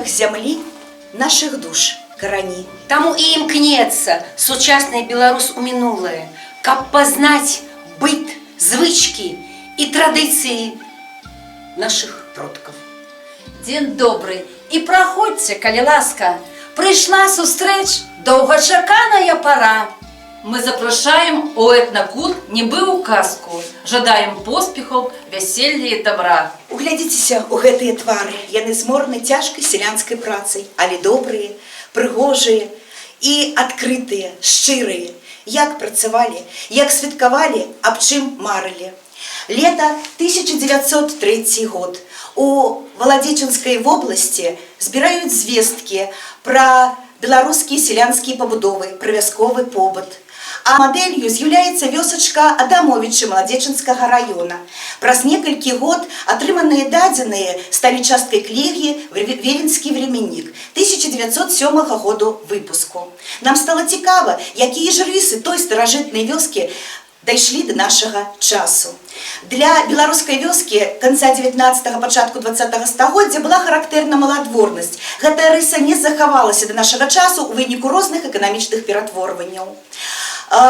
зямлі наших душ карані. Таму і імкнецца сучасны беларус у мінулае, каб пазнаць быт, звычкі і традыцыі нашых продкаў. Дзень добры і праходзьце, калі ласка. Прыйшла сустрэч доўгачаканая пара. Мы запрашаем у этнакут, нібы ў казку. Жадаем поспехаў, вяселля і добра. Углядзіцеся ў гэтыя твары. Яны змораны цяжкай сялянскай працай, але добрыя, прыгожыя і адкрытыя, шчырыя. Як працавалі, як святкавалі, аб чым марылі. Лето 1903 год. У Валадзічынскай вобласці збіраюць звесткі пра беларускія сялянскія пабудовы, пра вясковы побыт. А мадэлью з'яўляецца вёсачка Адамовічы Маладзечынскага раёна. Праз некалькі год атрыманыя дадзеныя сталі часткай кнігі «Веленскі временнік» 1907 году выпуску. Нам стала цікава, якія ж рысы той старажытнай вёскі дайшлі да нашага часу. Для беларускай вёскі канца 19-го, пачатку 20-го стагоддзя была характэрна маладворнасць. Гэтая рыса не захавалася да нашага часу ў выніку розных эканамічных ператворванняў.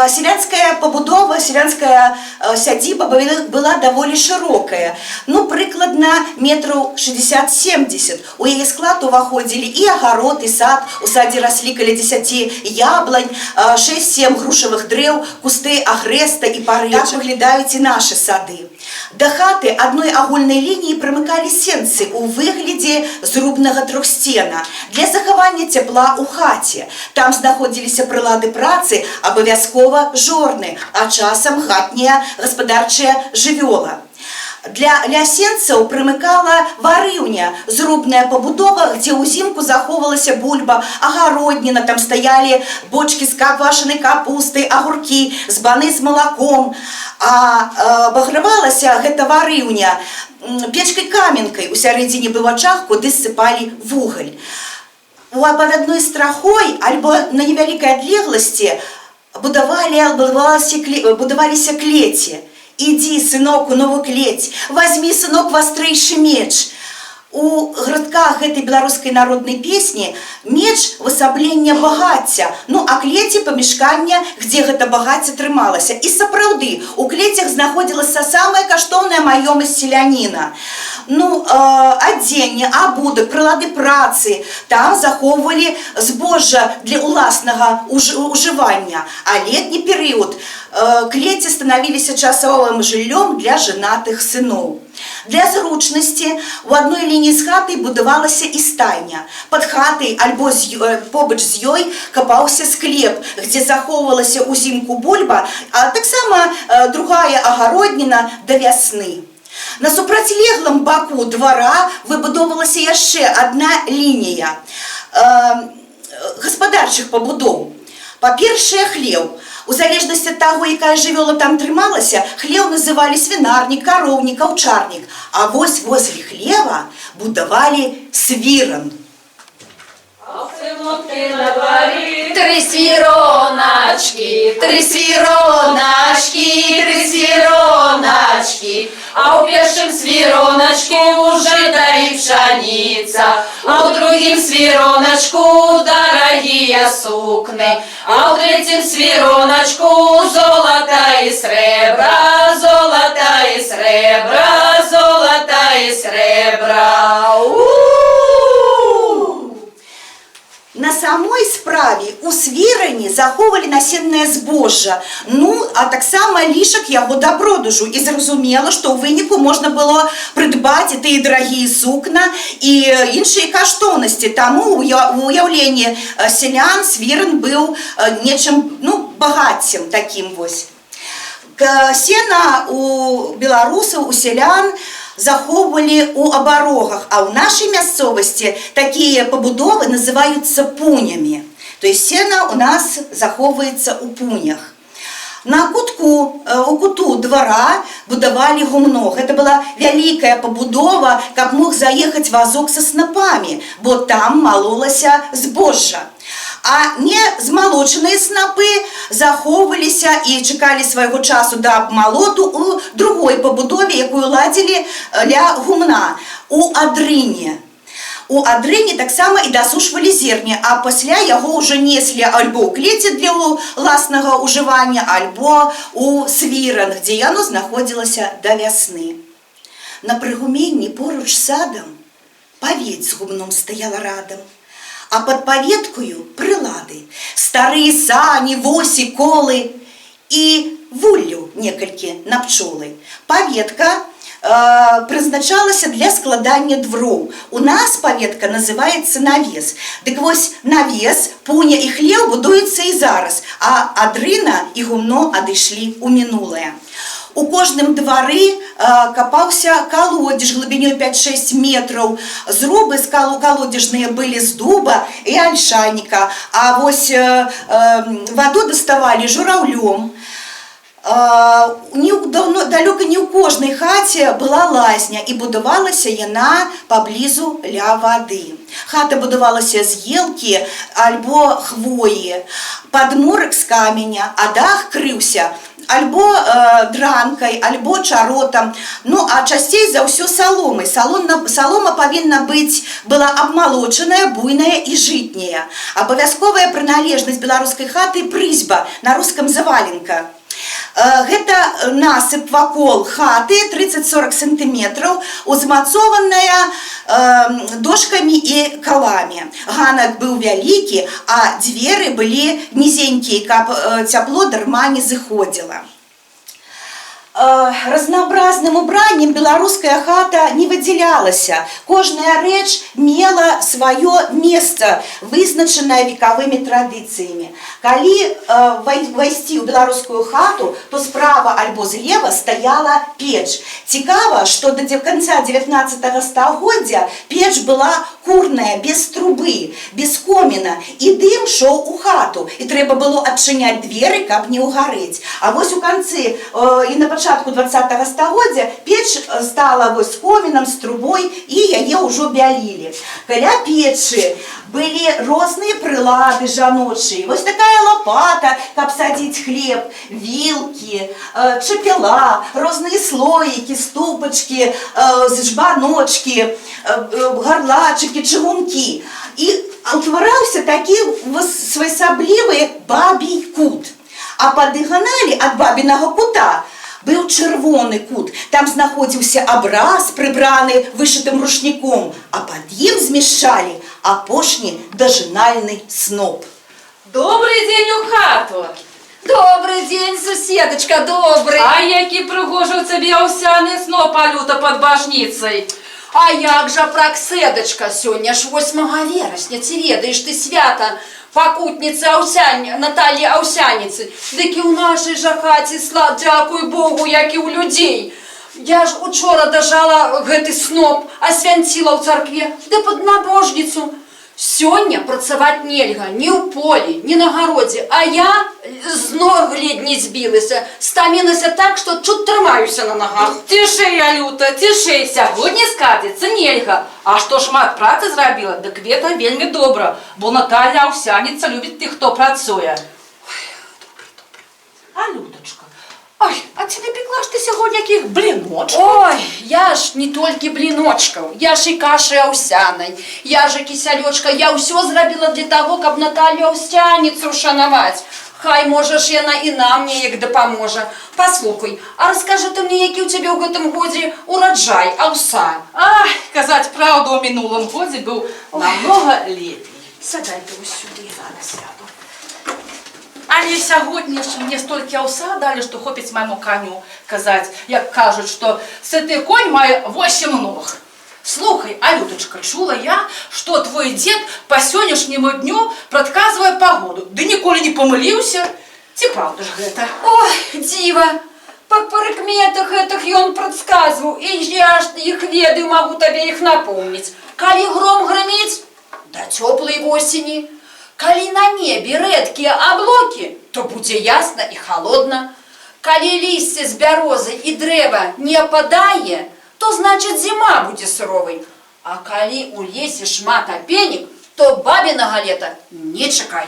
Селянская пабудова, селянская сядзіба была даволі шырокая. Ну, прыкладна метраў 60-70. У яе склад уваходзілі і агарод, і сад. У садзе раслі каля 10 яблань, 6-7 грушавых дрэў, кусты агрэста і парычак. Так выглядаюць і нашы сады. Да хаты адной агульнай лініі прымыкалі сенцы ў выглядзе зрубнага трохсцена для захавання цяпла ў хаце. Там знаходзіліся прылады працы, абавязкова жорны, а часам хатняя гаспадарчая жывёла. Для сенцаў прымыкала варыўня, зрубная пабудова, дзе ўзімку захоўвалася бульба, агародніна, там стаялі бочкі з квашанай капустай, агуркі, збаны з малаком. А абагравалася гэта варыўня печкай-каменкай у сярэдзіне бывачах, куды ссыпалі вугаль. Пад адной страхой альбо на невялікай адлегласці будаваліся клеці. Иди, сынок, у новую клеть, возьми, сынок, вострэйшы меч. У градках гэтай беларускай народнай песні меч высаблення багацця, ну а клеці памяшкання, где гэта багацце трымалася. І сапраўды, у клецях знаходзілася самая каштоўная маёмасць селяніна. Ну, адзенне, абутак, прылады працы, там захоўвалі збожжа для ўласнага ужывання. А летні перыяд клеці станавіліся часовым жыллём для жанатых сыноў. Для зручнасці у адной лініі з хатай будавалася і стайня. Пад хатай альбо побач з ёй капаўся склеп, дзе захоўвалася ўзімку бульба, а таксама другая агародніна да вясны. На супрацьлеглым баку двара выбудоўвалася яшчэ адна лінія гаспадарчых пабудоў. Па-першае, хлеў. У залежнасці ад таго, якая жывёла там трымалася, хлеў называлі свінарнік, кароўнік, аўчарнік. А вось возле хлева будавалі свіран. Три свіроначки, три свіроначки, три свіроначки. А у першым свіроначку жыта і пшаніца, а у другім свіроначку дарагія сукны, а у третім свіроначку золота і срэбра, золота і срэбра, золота і срэбра. На самой справе у свірані захоўвалі насеннае збожжа, ну, а таксама лішак яго да продажу. І зразумела, што ў выніку можна было прыдбаць і тыя дарагія сукна і іншыя каштоўнасці. Таму у уяўленні сялян свіран быў нечым, ну, багаццем такім вось. Сена у беларусаў, у сялян захоўвалі ў абарогах, а ў нашай мясцовасці такія пабудовы называюцца пунямі. То есть сена у нас захоўваецца ў пунях. На кутку, у куту двара будавалі гумно. Гэта была вялікая пабудова, каб мог заехаць вазок са снапамі, бо там малолася збожжа. А незмалочаныя снапы захоўваліся і чакалі свайго часу да абмалоту у другой пабудове, якую ладзілі ля гумна, у адрыне. У Адрыні таксама і дасушвалі зерне, а пасля яго ўжо неслі альбо ў клеці для ўласнага ўжывання, альбо у свіран, дзе яно знаходзілася да вясны. На прыгуменні поруч з садам павет з гумном стаяла радам, а пад паветкаю прылады, старыя сані, восі, колы і вуллю некалькі на пчолы. Паветка прызначалася для складання двроў. У нас паветка называецца навес. Дык вось навес, пуня і хлеў будуецца і зараз, а Адрына і гумно адышлі ў мінулае. У кожным двары капаўся калодзеж глыбінёй 5-6 метраў. Зрубы з калодзежныя былі з дуба і альшаніка, а вось ваду даставалі жураўлём. Далёка не ў кожнай хаце была лазня, і будавалася яна паблізу ля вады. Хата будавалася з елкі альбо хвоі, падмурак з каменя, а дах крыўся альбо дранкай, альбо чаротам, ну а часцей за ўсё саломай. Салома павінна быць была абмалочаная, буйная і жытняя. Абавязковая прыналежнасць беларускай хаты прызьба, на рускам заваленка. Гэта насып вакол хаты 30-40 сантиметраў, узмацованая дошкамі і каламі. Ганак быў вялікі, а дзверы былі нізенькія, каб цяпло дарма не зыходзіла. Разнообразным убраннем беларуская хата не выдзялялася. Кожная рэч мела сваё месца, вызначанае векавымі традыцыямі. Калі вайсці ў беларускую хату, то справа альбо злева стаяла печ. Цікава, што да канца 19 стагоддзя печ была курная, без трубы, без коміна, і дым шоў у хату, і трэба было адчыняць дзверы, каб не ўгарэць. А вось у канцы і на пачатку 20 стагоддзя печ стала вось з комінам, з трубой, і яе ўжо бялілі. Каля печы былі розныя прылады жаночыя. Вось такая лопата, каб садзіць хлеб, вілкі, чапела, розныя слоікі, ступачкі, жбаночкі, гарлачыкі, чыгункі. І утвараўся такі своеасаблівы бабій кут. А па дыганалі ад бабінага кута быў чырвоны кут. Там знаходзіўся абраз, прыбраны вышытым рушніком, а пад ім змяшчалі апошні дажынальны сноп. Добрый дзень у хату! Добрый дзень, суседачка, добрый. А які прыгожы ў цябе аўсяны сноп, Алюта, пад бажніцай. А як жа, пракседачка, сёння ж 8 верасня, ці ведаеш ты свята пакутніцы Натальі Аўсяніцы. Дык і ў нашай жа хаце, дзякуй Богу, як і ў людзей. Я ж учора дажала гэты сноп, асвянціла ў царкве, ды пад набожніцу. Сёння працаваць нельга ні ў полі, ні на гародзе, а я з ног ледні збілася, стамілася так, што чуць трымаюся на нагах. Цішэй, Алюта, цішэй, сягоння скардзіцца нельга. А што шмат працы зрабіла, дык гэта вельмі добра, бо Наталья Аўсяніца любіць тых, хто працуе. Алютачка, ой, а ці напекла ж ты сягоння якіх бліночкаў? Ой, я ж не толькі бліночкаў, я ж і кашы аўсянай, я ж і кісялёчка, я ўсё зрабіла для таго, каб Наталью Аўсяніцу шанаваць. Хай, можа ж, яна і нам неяк дапаможа. Паслухай, а раскажы ты мне, які ў цябе ў гэтым годзе ураджай аўса? Ай, казаць праўду, у мінулым годзе быў намнога лепей. Сядай ты вось сюды, зараз сяду. Але сягоння ж мне столькі аўса далі, што хопіць майму каню казаць, як кажуць, што сыты конь мае 8 ног. Слухай, Алютачка, чула я, што твой дзед па сённяшняму дню прадказвае пагоду. Ды ніколі не памыліўся. Ці праўда ж гэта? Ой, дзіва, па прыкметах гэтых ён прадказваў, і я ж іх ведаю, магу табе іх напомніць. Калі гром грыміць, да цёплай восені. Калі на небе рэдкія аблокі, то будзе ясна і халодна. Калі лісце з бярозы і дрэва не ападае, то значыць зіма будзе суровай. А калі у лесе шмат апенек, то бабінага лета не чакай.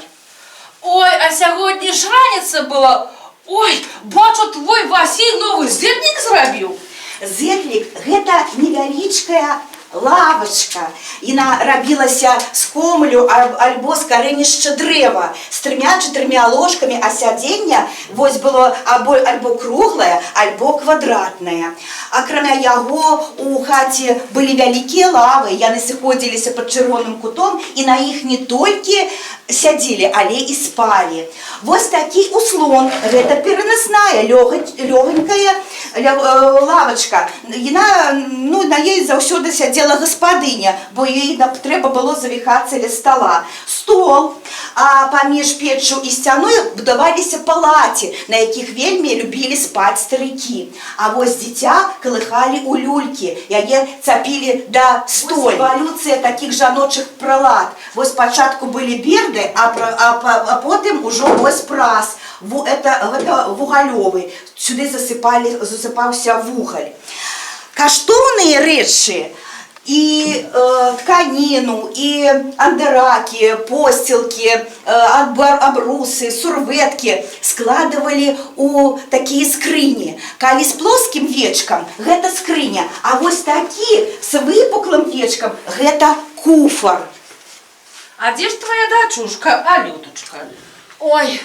Ой, а сягоння ж раніца была. Ой, бачу, твой Васіль новы зернік зрабіў. Зерлік – гэта невялічкая лавачка. Яна рабілася з комлю альбо з карэнішча дрэва, з 3-4 ложкамі, а сядзенне вось было альбо круглае, альбо квадратнае. Акрамя яго у хаце былі вялікія лавы, яны сыходзіліся пад чырвоным кутом, і на іх не толькі сядзелі, але і спалі. Вось такі услон, гэта перанасная, лёгенькая лавачка. Яна, на ёй заўсёды сядзела гаспадыня, бо ёй трэба было завіхацца ля стола. Стол, а паміж печчу і сцяной будаваліся палаці, на якіх вельмі любілі спаць старыкі. А вось дзіця калыхалі у люлькі, яе цапілі да столь. Эвалюцыя такіх жаночых пралад. Вось спачатку былі берды, а потым ужо вось прас. Гэта вугалёвы. Сюды засыпаўся вугаль. Каштоўныя рэчы, і тканіну, і андеракі, посцілкі, абрусы, сурветкі складывалі у такія скрыні. Калі з плоскім вечкам, гэта скрыня, а вось такі з выпуклым вечкам, гэта куфар. А где ж твоя дочушка, Алюточка? Ой,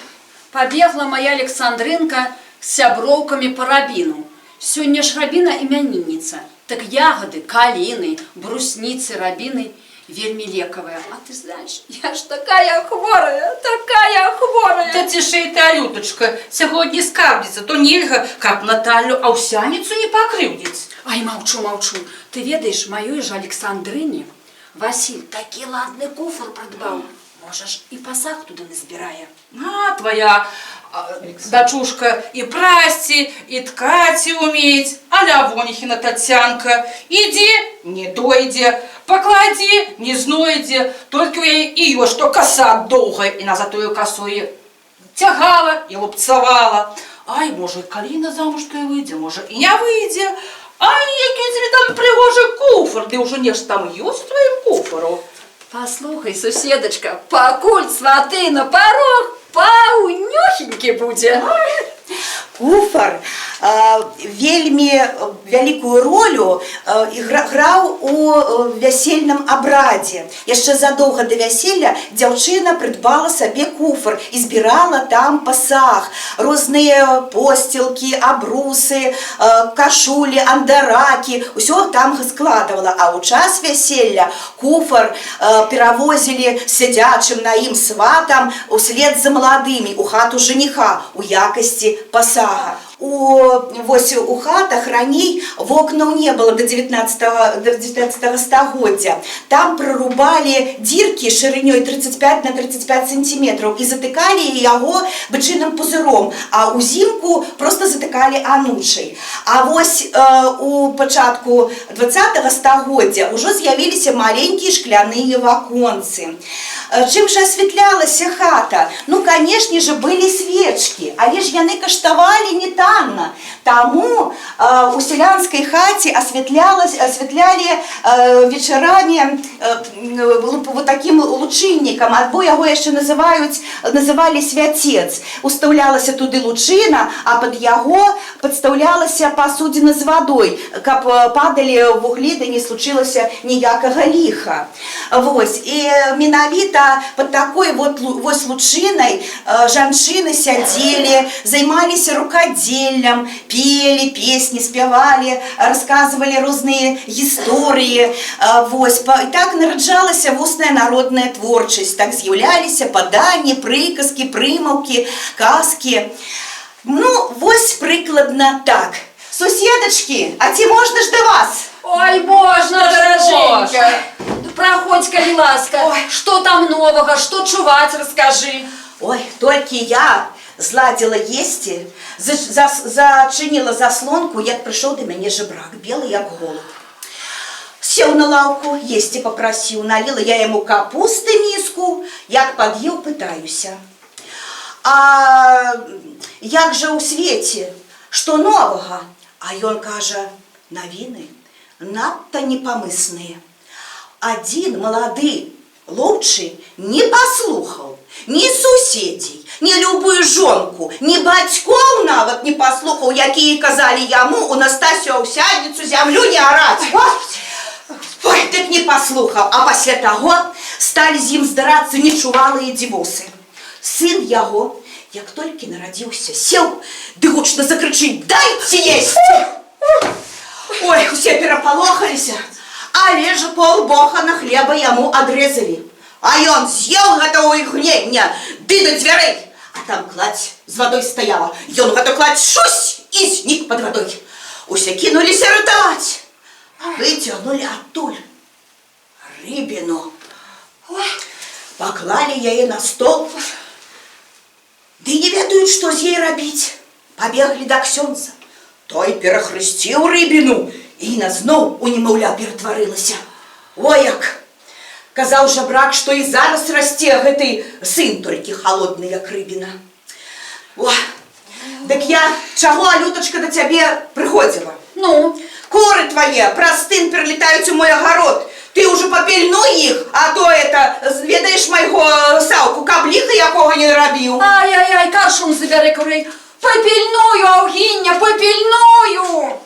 побегла моя Александрынка с сяброўкамі по рабіну. Сёння ж рабіна імянінніца. Так ягоды, калины, брусницы, рабины вельми лекавыя. А ты знаешь, я ж такая хворая. Да цішэй ты, Алюточка, сягоння скардзіцца, то нельга, каб Наталью Аўсяніцу не пакрыўдзіць. Ай, молчу. Ты ведаешь, маёй же Александрыне Василь такі ладны куфр придбал. Можешь и пасах туда назбирая. А, твоя дочушка и прасці, и ткаць умець, а Лявоніхіна Татьянка. Иди, не дойде, поклади, не знойде, только ее, что коса долгая, и на затою косою тягала и лупцевала. Ай, может, Калина замуж-то и выйдет, может, и не выйдет. Ай, який тебе там пригожий куфр, ты уже нечто там есть в твоем куфру. Послухай, суседочка, пакуль сваты на порог, паўнюхенькі будзе. Куфар вельмі вялікую ролю граў у вясельным абрадзе. Яшчэ задоўга да вяселля дзяўчына прыдбала сабе куфар і збірала там пасаг. Розныя посцілкі, абрусы, кашулі, андаракі, усё там складывала. А ў час вяселля куфар перавозілі сядзячым на ім сватам услед за маладымі у хату жаніха у якасці пасага. У хатах раней вокнаў не было до 19 стагоддзя. Там прорубалі дзіркі шырынёй 35 на 35 сантиметраў і затыкалі яго бычыным пузыром, а ўзімку просто затыкалі анучай. А вось у пачатку 20 стагоддзя ўжо з'явіліся маленькія шкляныя ваконцы. Чым жа асвятлялася хата? Ну, канешне же, былі свечкі, але ж яны каштавалі не танна. Таму у сялянскай хаце асвятлялі вечарамі вот таким лучыннікам, альбо яго яшчэ называлі свяцец. Устаўлялася туды лучына, а пад яго падстаўлялася пасудзіна з вадой, каб падалі вуглі, да не случылася ніякага ліха. Вось, і менавіта под такой вот лучынай жанчыны сядзелі, займаліся рукадзеллем, пели песни, спявали, рассказывали розныя гісторыі. Вось, і так нараджалася вусная народная творчасць, так з'яўляліся паданні, прыказкі, прымаўкі, казкі. Ну, вось прыкладна так. Суседачкі, а ці можна ж да вас? Ой, можна, дороженька. Проходь, калі ласка. Что там нового, что чуваць, расскажи. Ой, толькі я зладзіла есці, зачыніла заслонку, як прыйшоў да мяне жабрак, белы як голуб. Сеў на лаўку, есці папрасіў, наліла я яму капусты міску, як пад'еў, пытаюся. А як жа ў свеце, што новага? А ён кажа, навіны надта непамысныя. Адзін малады лоўчы не паслухаў ні суседзей, ні любую жонку, ні бацькоў нават не паслухаў, якія казалі яму у Настасю Аўсяніцу зямлю не араць. Ой, дык не паслухаў, а пасля таго сталі з ім здарацца нечувалыя дзівосы. Сын яго, як толькі нарадзіўся, сеў, ды гучна закрычыць: «Дайце есці!» Ой, усе перапалохаліся, але ж паўбохана хлеба яму адрэзалі. А ён з'еў гэта ў ігнення, ды да дзвярэй. А там кладзь з вадой стаяла. Ён гэта кладзь шусь і знік пад вадой. Усе кінуліся ратаваць. Выцягнулі адтуль рыбіну. Ой, паклалі яе на стол. Ды не ведаюць, што з ёй рабіць. Пабеглі да ксёндза. Той перахрысціў рыбіну, і яна зноў у немаўля ператварылася. Ой, як! Казаў жабрак, што і зараз расце гэты сын, толькі халодны, як рыбіна. О, дык я чаго, Алютачка, да цябе прыходзіла? Ну? Куры твае праз тын пералетаюць у мой агарод. Ты ўжо папільнуй іх, а то это, ведаеш майго Саўку, каб ліха якога не рабіў. Ай-яй-яй, каршун забярэ курэй. Попільную, Аугіння, попільную!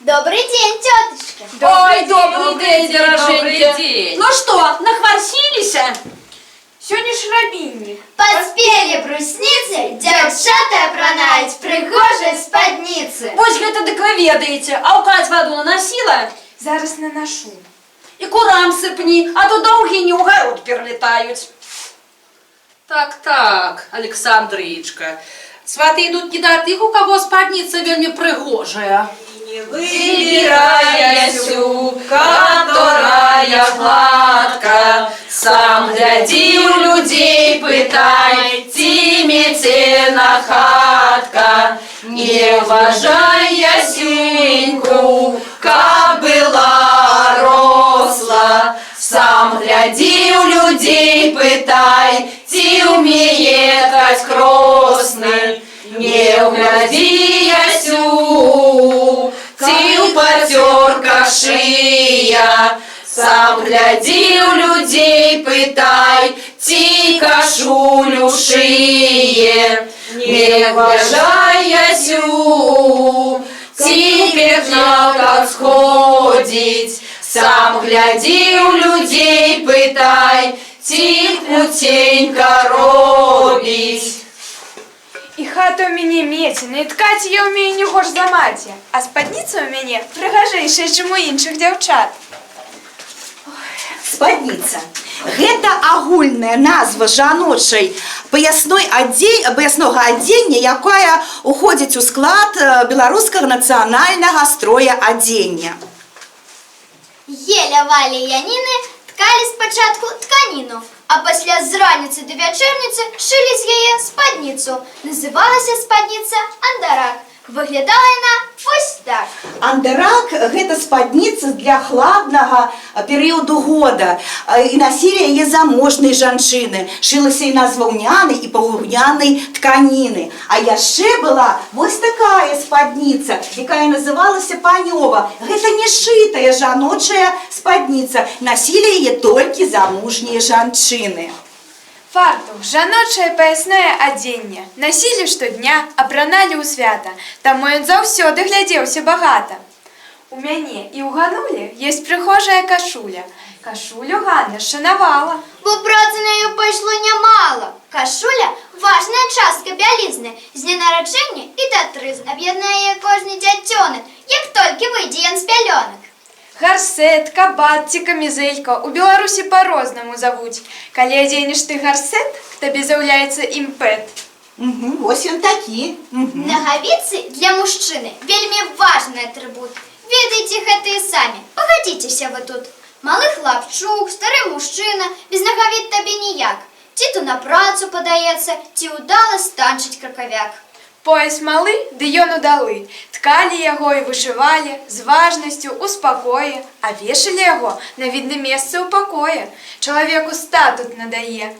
Добрый день, тетушка. Ой, добрый день, добрый дороженька. день. Ну что, нахварсіліся? Сёння ж рабінні. Паспелі брусніцы, дзяўчата апранаюць прыгожай спадніцы. Вось гэта дык вы ведаеце, а ўкаць ваду нанасіла? Зараз наношу. І курам сыпні, а то да Аугіні ў гарод пералетаюць. Так, Александрычка. Сваты идут не до тых, у кого спадница вельми прыгожая. Выбирая сю, которая гладка, сам гляди у людей, пытай, тимецена хатка. Не вважая сюньку, как была росла, сам гляди у людей, пытай, ти умеет хоть кросный. Не угляди ясю, ти у потерка шия, сам гляди у людей, пытай, ти кашулю шие. Не уважай ясю, ти петля как сходить, сам гляди у людей, пытай, ти путенька робить. І хата ў мяне мецена, і ткаць я ўмею не горш за маці, а спадніца ў мяне прыгажэйшая, чым у іншых дзяўчат. Спадніца. Гэта агульная назва жаночай паяснога адзення, якая ўходзіць у склад беларускага нацыянальнага строя адзення. Еля, Валя і Яніны ткалі спачатку тканіну, а пасля з раніцы до вячэрніцы шылі з яе спадніцу. Называлася спадніца андарак. Выглядала яна вось так. Андарак – гэта спадніца для хладнага перыяду года. І насілі яе заможныя жанчыны. Шылася яна з ваўнянай і паваўнянай тканіны. А яшчэ была вось такая спадніца, якая называлася панёва. Гэта не шытая жаночая спадніца. Насілі яе толькі замужнія жанчыны. Фартух, жаночае паясное адзенне. Насілі штодня, апраналі ў свята, таму ён заўсёды глядзеўся багата. У мяне і ў Ганулі ёсць прыгожая кашуля. Кашулю Ганна шанавала. Бо працы на ёй пайшло нямала. Кашуля – важная частка бялізны. З дня нараджэння і да трызн аб'яднае кожны дзяцёнак, як толькі выйдзе ён з пялёнак. Гарсет, кабат ці камізэлька ў Беларусі па-рознаму завуць. Калі адзенеш ты гарсет, к табе з'яўляецца імпэт. Вось ён такі. Нагавіцы для мужчыны вельмі важны атрыбут. Ведаеце гэта і самі. Пагадзіцеся вы тут. Малы хлапчук, стары мужчына, без нагавіт табе ніяк. Ці то на працу падаецца, ці ўдала станчыць кракавяк. Пояс малы, ды ён удалы. Ткалі яго і вышывалі з важнасцю ў спакоі, а вешалі яго на відным месцы ў пакоі. Чалавеку статут надае.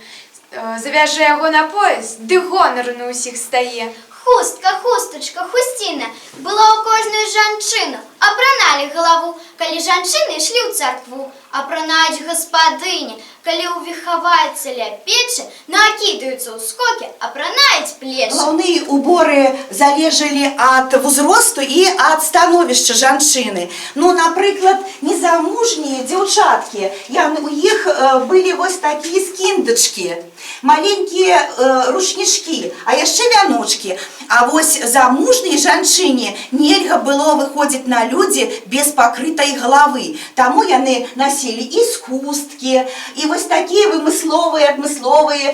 Завяжэ яго на пояс, ды гонар на ўсіх стае. Хустка, хустачка, хусціна была ў кожную жанчыну. Апраналі галаву, калі жанчыны ішлі ў царкву. Апранаюць гаспадыні, калі увіхаваюцца ля печы, накідаюцца ў скокі, апранаюць плечы. Галаўныя уборы залежалі ад узросту і ад становішча жанчыны. Ну, напрыклад, незамужнія дзяўчаткі, у іх былі вось такія скіндачкі, маленькія рушнічкі, а яшчэ вяночкі. А вось замужній жанчыне нельга было выходзіць на людзі без пакрытай галавы. Таму яны насілі і схусткі, і вось такія вымысловыя, адмысловыя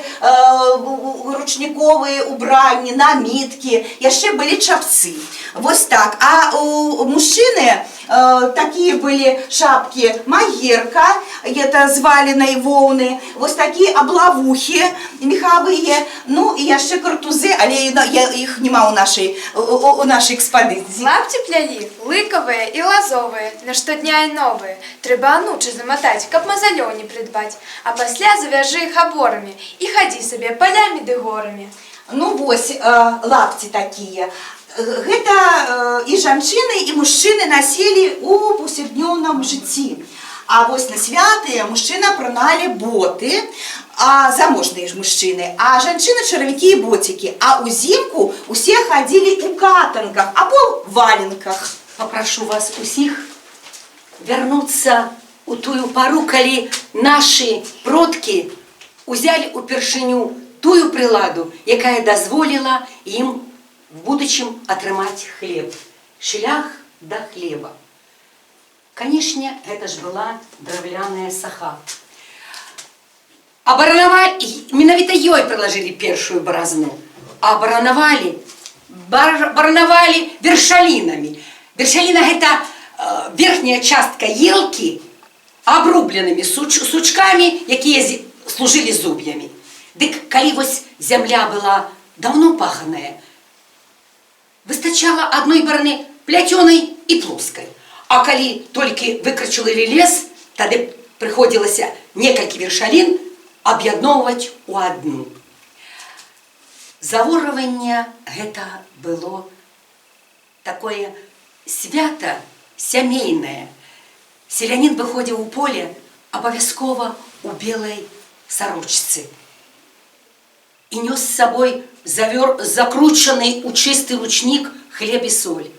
ручніковыя убранні, наміткі, яшчэ былі чапцы. Вось так. А у мужчыны такие были шапки магерка, это з валеной воўны, вось такие облавухи меховые, ну и яшчэ картузы, але іх нема у нашай экспазіцыі. Лапці плялі лыковые и лазовые, на штодня и новые. Трэба анучы замотать, каб мазалёў не придбать, а пасля завяжы іх аборамі и ходи себе полями ды горамі. Ну вось лапці такія. Гэта і жанчыны, і мужчыны насілі ў паўсяднёвым жыцці. А вось на святыя мужчына апраналі боты, а заможныя ж мужчыны, а жанчыны чаравікі і боцікі. А ўзімку усе хадзілі ў катанках або валенках. Попрошу вас усіх вярнуцца у тую пару, калі нашы продкі узялі ўпершыню тую прыладу, якая дазволіла ім в будущем атрымаць хлеб. Шлях до хлеба. Конечно, это ж была драўляная саха. Менавіта ёй прылажылі першую баразну. А баранавалі вершалінамі. Вершаліна – гэта верхняя частка елкі абрубленымі сучкамі, якія служылі зуб'ямі. Дык калі вось зямля была даўно паханая, выстачала адной бараны пляцёнай і плоскай. А калі толькі выкрачулі лес, тады прыходзілася некалькі вершалін аб'ядноўваць у адну. Заворванне гэта было такое свята сямейнае. Селянін выходзіў у поле абавязкова у белай сарочцы і нёс з сабой закручаны ў чысты ручнік хлеб і соль.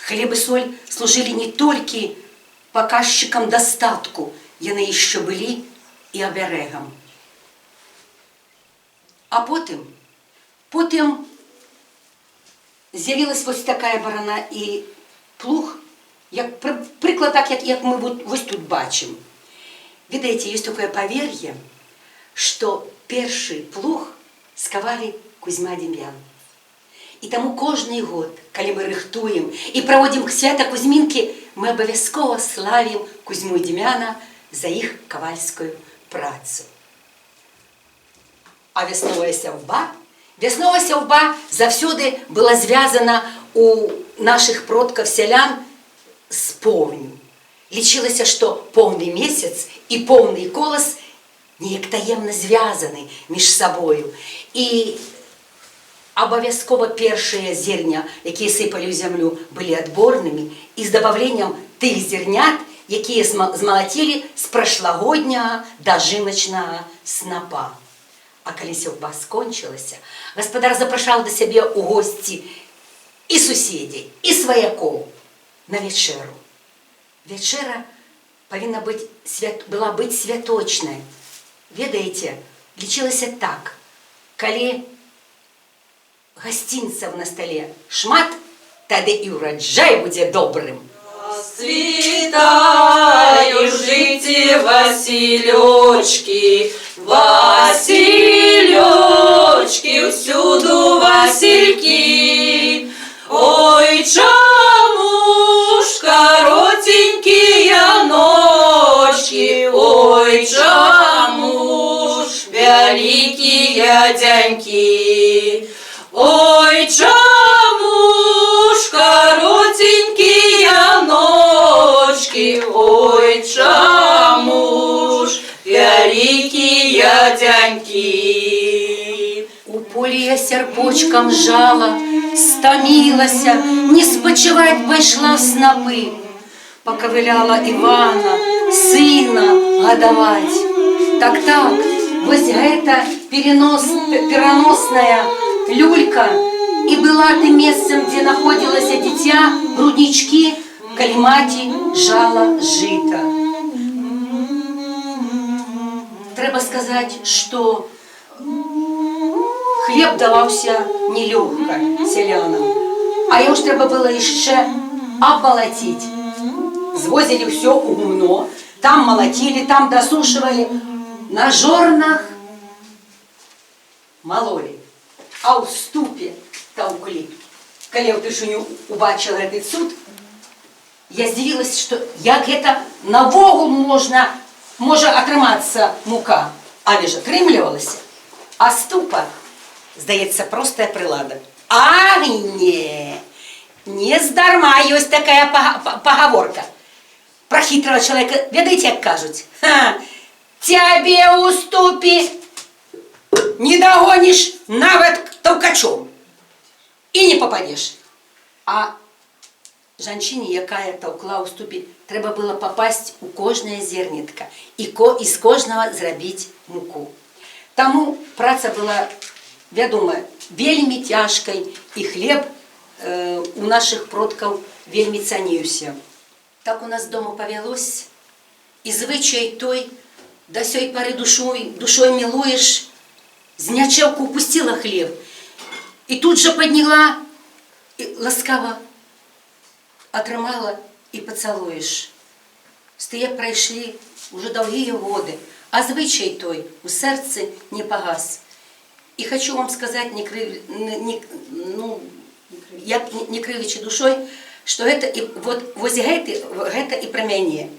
Хлеб і соль служылі не толькі паказчыкам дастатку, яны яшчэ былі і абярэгам. А потым з'явілась вось такая барана і плуг, прыклад так, як мы вось тут бачым. Ведаеце, ёсць такое павер'е, што першы плуг скавалі Кузьма Дем'ян. І таму кожны год, калі мы рыхтуем і праводзім свята Кузьмінкі, мы абавязкова славім Кузьму Дем'яна за іх кавальскую працу. А вясновая сяўба заўсёды была звязана у нашых продкаў сялян з поўню. Лічылася, што поўны месяц і поўны колас неяк таемна звязаны між сабою. І абавязкова першыя зерня, якія сыпалі ў зямлю, былі адборнымі і з дабаўленнем тых зернят, якія змалацілі з прашлагодняга дажыначнага снапа. А калі сяўба скончылася, гаспадар запрашаў да сябе ў госці і суседзей, і сваякоў на вячэру. Вячэра павінна была быць святочная. Ведаеце, лічылася так, калі гасцінцаў на стале шмат, тады і ўраджай будзе добрым. Расцвітаю жыце Васілёчкі, Васілёчкі, ўсюду Васількі. Ой, чаму ж каротенькія ночкі, ой, чаму ж вялікія дзянькі. Ой, чаму ж каротенькія ночкі, ой, чаму ж вялікія дзянькі. У полі я сярпочкам жала, стамілася, не спачываць пайшла снапы. Пакавыляла Івана, сына гадаваць. Так, вось гэта пераносная люлька і была тым месцам, дзе знаходзілася дзіця, груднічкі, калі маці жала жыта. Трэба сказаць, што хлеб даваўся нелёгка сялянам, а ім ж трэба было яшчэ абмалаціць. Звозілі ўсё ў гумно, там малацілі, там дасушвалі, на жорнах малолі, а ў ступе таўклі. Калі я ўпершыню убачыла гэты цуд, я здзівілася, што як гэта навогул можа атрымацца мука, але ж атрымлівалася. А ступа, здаецца, простая прылада. А не здарма ёсць такая пагаворка. Про хитрого человека, ведаете, як кажуть? Тебе у ступе не догонишь нават толкачом и не попадешь. А жанчине, якая толкла у ступе, треба было попасть у кожное зернятко и из кожного зрабіць муку. Таму праца была, вядома, вельмі цяжкай, і хлеб у наших продкаў вельмі цаніўся. Так у нас дома повелось, і звичай той, до сёй поры душой милуешь, з нячэўку упустила хлеб, и тут же подняла, и ласкаво атрымала и поцелуешь. З тыя прайшлі уже долгие годы, а звичай той у сердце не погас. И хочу вам сказать, не кривлячи душой, что это и вот гэта и про мяне.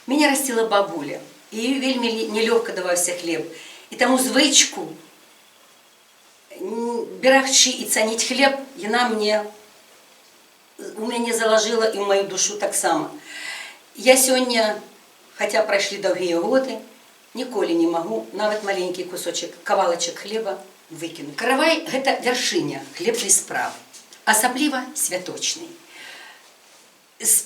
Меня растила бабуля, и ей вельмі нелёгка даваўся хлеб. И таму звычку берагчы и цаніць хлеб яна у мяне заложила и в мою душу таксама. Я сёння, хотя прайшлі доўгія годы, ніколі не магу нават маленькі кусочек, кавалачак хлеба выкінуць. Каравай – гэта вяршыня хлебнай справы, асабліва святочнай. З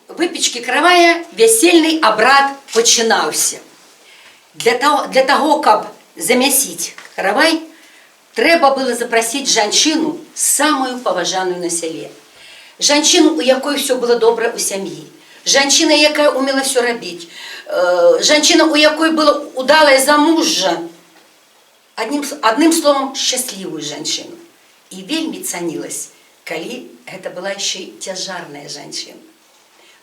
выпечкі каравая вясельны абрад пачынаўся. Для таго, каб замясіць каравай, трэба было запрасіць жанчыну, самую паважаную на сяле. Жанчыну, у якой ўсё было добра ў сям'і. Жанчына, якая умела все рабіць. Жанчына, у якой было удалае замужжа. Адным словом, шчаслівую жанчыну. І вельмі цанілась, калі гэта была яшчэ і цяжарная жанчына.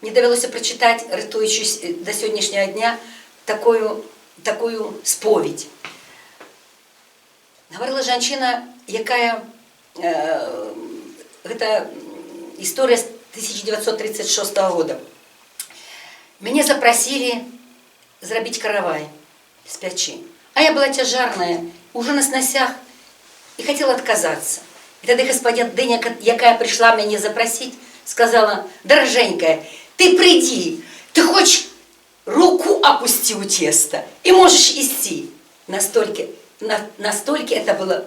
Мне давялося прачытаць, рытуючись да сённяшняга дня, такую споведь. Гаварыла жанчына, якая... Гэта история с 1936 года. Меня запросили зрабіць каравай с печи. А я была тяжарная, уже на сносях, и хотела отказаться. И тогда господиня, якая пришла меня запросить, сказала: «Дороженькая, ты приди, ты хочешь руку опусти у теста, и можешь идти». Настолько это было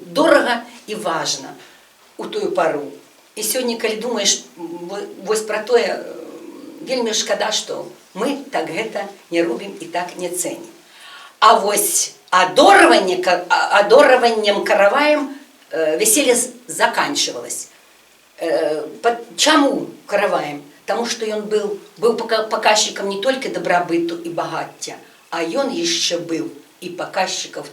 дорого и важно у тую пору. И сегодня, коли думаешь вось про тое, вельмі шкада, что мы так гэта не робім и так не ценим. А вось адорваннем караваем веселье заканчивалось. Чаму караваем? Потому что он был показчиком не только добробыту и богатья, а он еще был и показчиком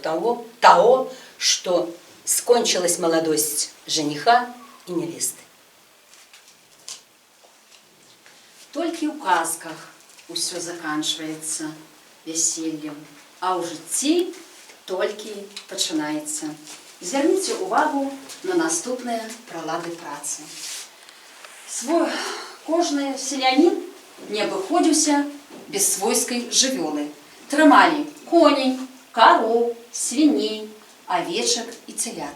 того, что скончилась молодость жениха и невесты. Толькі ў казках усё заканчваецца вяселлем, а ў жыцці толькі пачынаецца. Звярніце ўвагу на наступныя прылады працы. Кожны селянін не абыходзіўся без свойскай жывёлы. Трымалі коней, кароў, свіней, авечак і цылят.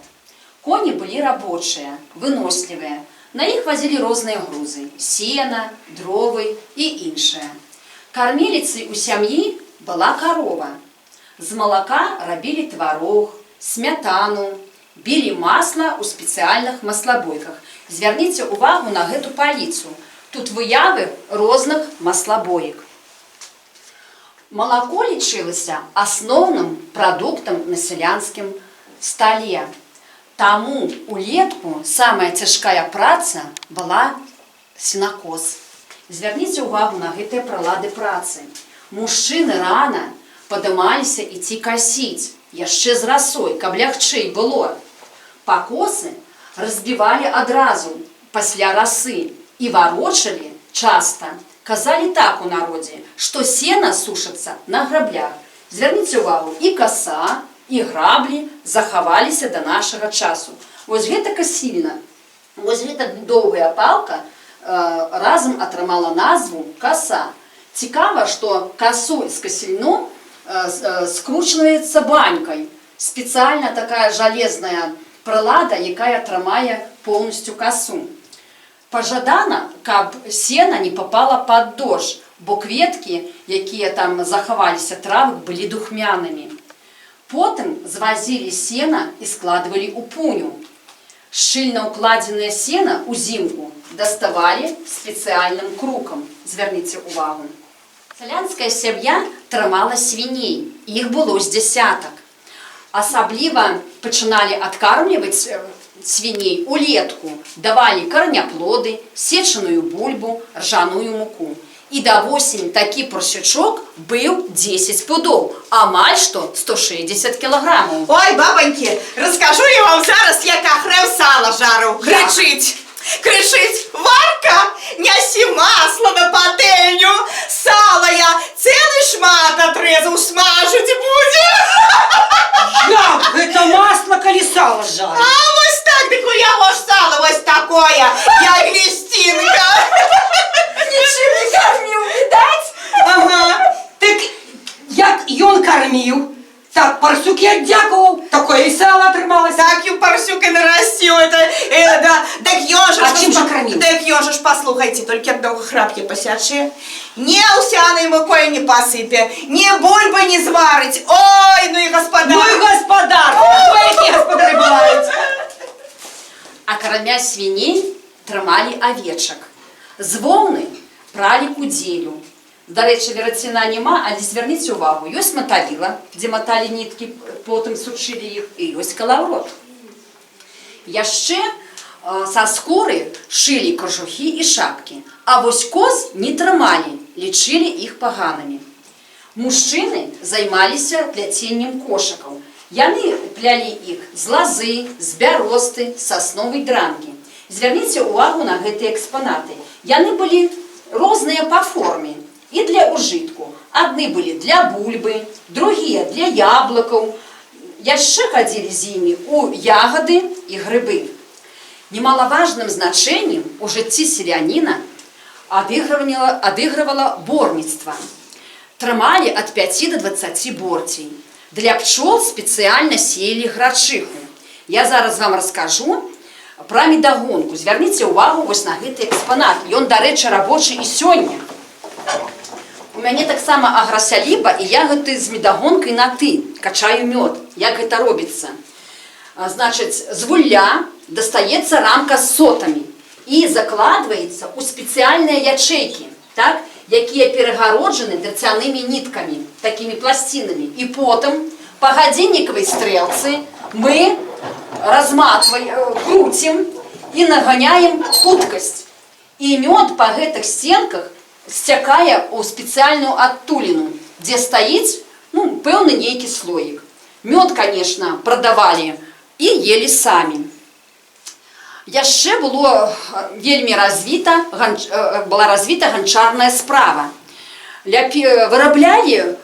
Коні былі рабочыя, вынослівыя. На іх вазілі розныя грузы – сена, дровы і іншае. Кармеліцай у сям'і была карова. З малака рабілі тварог, смятану, білі масла ў спецыяльных маслабойках. Звярніце ўвагу на гэту паліцу. Тут выявы розных маслабоек. Малако лічылася асноўным прадуктам на сялянскім стале. Таму улетку самая цяжкая праца была сенакос. Звярніце ўвагу на гэтыя прылады працы. Мужчыны рана падымаліся ідці касіць, яшчэ з расой, каб лягчэй было. Пакосы разбівалі адразу пасля расы і варочалі часта. Казалі так у народзе, што сена сушыцца на граблях. Звярніце ўвагу, і каса, і граблі захаваліся да нашага часу. Вось гэта касільна. Вось гэта доўгая палка разам атрымала назву каса. Цікава, што касу з касільну скручваецца банькай. Спецыяльна такая жалезная прылада, якая трымае поўнасцю касу. Пажадана, каб сена не попала пад дождж, бо кветкі, якія там захаваліся травы, былі духмянымі. Потым звазілі сена і складвалі ў пуню. Шчыльна ўкладзенае сена ўзімку даставалі спецыяльным крукам. Звярніце ўвагу. Сялянская сям'я трымала свіней, іх было з дзясятак. Асабліва пачыналі адкармліваць свіней улетку, давалі караняплоды, сечаную бульбу, ржаную муку. І да восені такі парсючок быў 10 пудоў, амаль што 160 кілаграмаў. Ой, бабоньки, расскажу я вам зараз, як ахрэў сала жарыў. Крычыць, Варка, нясі масла на патэльню, сала я цэлы шмат атрезаў, смажыць будзе. Як гэта масла, калі сала жарыць? А вось так, дык у яго ж сала вось такое, як лісцінка. Нічым не карміў, відаць? Ага, так як ён карміў, так парсюк я дякував, такое і сало атрымалася. Так і парсюк і нарасціў, да, так ён же... А чым жа карміў? Так ён же ж, паслухайце, толькі як доўга храпкі пасячы, ні аўсянай мукой не пасыпе, ні бульбы не зварыць. Ой, ну і гаспадар. Ну і гаспадар, якія гаспадары бываюць. А кармя свіней трымалі авечак. З воўны пралі кудзелю. Дарэчы, вераціна няма, але звярніце ўвагу, ёсць матавіла, дзе маталі ніткі, потым сучылі іх, і ёсць калаврот. Яшчэ са скуры шылі кажухі і шапкі, а вось коз не трымалі, лічылі іх паганымі. Мужчыны займаліся пляценнем кошыкаў. Яны плялі іх з лазы, з бяросты, сасновай дранкі. Звярніце ўвагу на гэтыя экспанаты. Яны былі розныя па форме і для ўжытку. Адны былі для бульбы, другія для яблыкаў. Яшчэ хадзілі з імі ў ягады і грыбы. Немалаважным значэннем у жыцці селяніна адыгрывала борніцтва. Трымалі ад 5 до 20 борцей. Для пчол спецыяльна сеялі грачыху. Я зараз вам раскажу пра медагонку. Звярніце ўвагу вось на гэты экспанат. Ён, дарэчы, рабочы і сёння. У мяне таксама аграсяліба, і я гэты з медагонкай на ты качаю мёд. Як гэта робіцца? Значыць, з вулля дастаецца рамка з сотамі і закладваецца ў спецыяльныя ячэйкі, так, якія перагароджаны драцянымі ніткамі, такімі пласцінамі. І потым па гадзіннікавай стрэлцы мы крутім і наганяем хуткасць. І мёд па гэтых сценках сцякае ў спецыяльную адтуліну, дзе стаіць пэўны нейкі слоік. Мёд, конечно, прадавалі і елі самі. Яшчэ была развіта ганчарная справа. Выраблялі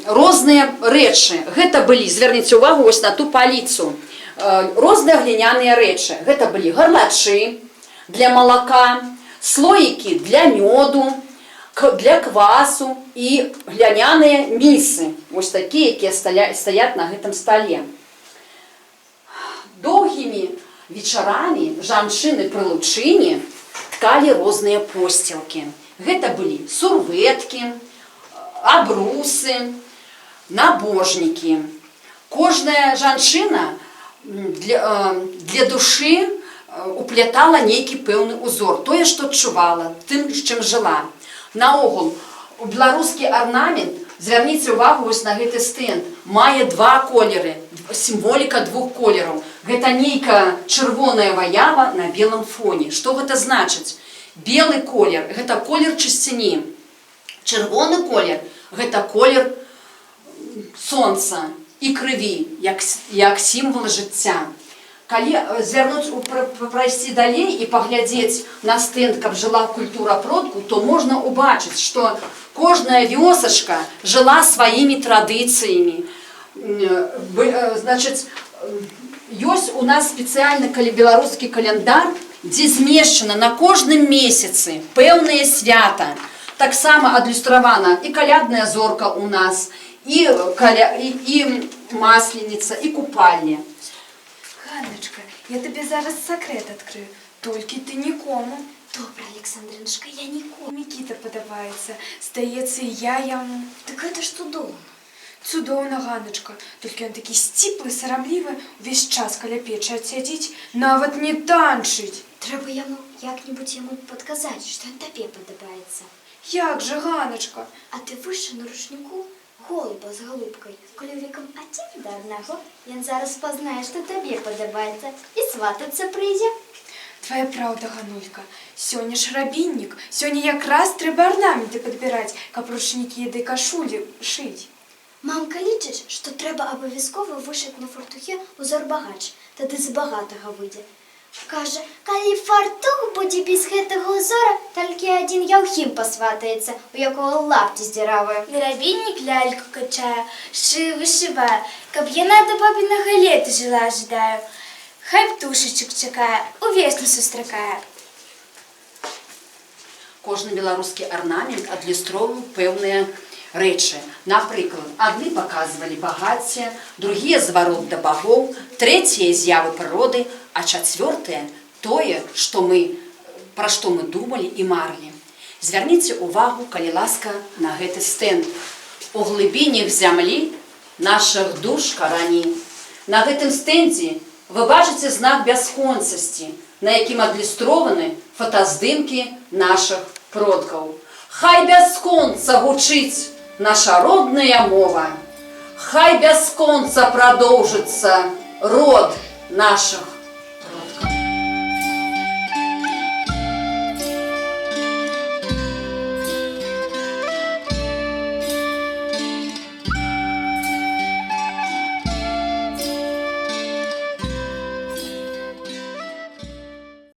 розныя рэчы. Гэта былі, звярніце ўвагу вось на ту паліцу, розныя гліняныя рэчы. Гэта былі гарлачы для малака, слоікі для мёду, для квасу і гляняныя місы. Вось такія, якія стаять на гэтым стале. Доўгімі вечарамі жанчыны пры лучыне ткалі розныя посцілкі. Гэта былі сурвэткі, абрусы, набожнікі. Кожная жанчына для душы уплятала нейкі пэўны узор, тое, што адчувала, тым, з чым жыла. Наогул, беларускі арнамент Звярніце ўвагу вось на гэты стэнд. Мае два колеры, сімволіка двух колераў. Гэта нейкая чырвоная ваява на белым фоне. Што гэта значыць? Белы колер – гэта колер чысціні. Чырвоны колер – гэта колер сонца і крыві, як сімвол жыцця. Калі прайсці далей і паглядзець на стэнд, каб жыла культура продку, то можна ўбачыць, што кожная вёсачка жыла сваімі традыцыямі. Значыць, ёсць у нас спецыяльны беларускі каляндар, дзе змешчана на кожным месяцы пэўнае свята. Таксама адлюстравана і калядная зорка у нас, і масленіца, і купальня. Ганночка, я тебе зараз секрет открою. Толькі ты нікому. Добре, Олександринушка, я нікому. Микита подобається. Здається, і я йому. Так це ж цудовно. Цудоўна, Ганночка. Толькі ён такі сціплы, сарамлівы, увесь час каля печы адсядзіць, нават не танчыць. Треба як-небудь йому подказати, що він тобі подобається. Як же, Ганночка? А ти вище на рушнику голуба з голубкою. Коли віком один до одного, він зараз познає, що тобі подобається, і свататься прийде. Твоя правда, Ганулька. Сёння ж рабіннік. Сёння якраз трэба орнаменты падбіраць, каб рушнікі ды кашулі шыць. Мамка лічить, що треба обов'язково вишити на фартухі узор багач, тоді з багатого вийде. Каже, коли фартух буде без гэтага узора, тільки один Яухім посватається, у якого лапті здіраває. Рабінник ляльку качає, шию вишиває, каб яна до бабиного лета жила ожидаю. Хай птушечок чекає, у весну сустракає. Кожны беларускі арнамент адлюстроўваў пэўныя рэчы. Напрыклад, адны паказвалі багацце, другія зварот да багоў, трэція з'явы прыроды, а чацвёртае тое, пра што мы думалі і марылі. Звярніце ўвагу, калі ласка, на гэты стэнд. У глыбінях зямлі нашых душ карані. На гэтым стэндзе вы бачыце знак бясконцасці, на якім адлюстрованы фотаздымкі нашых продкаў. Хай бясконца гучыць наша родная мова. Хай бясконца прадоўжыцца род нашых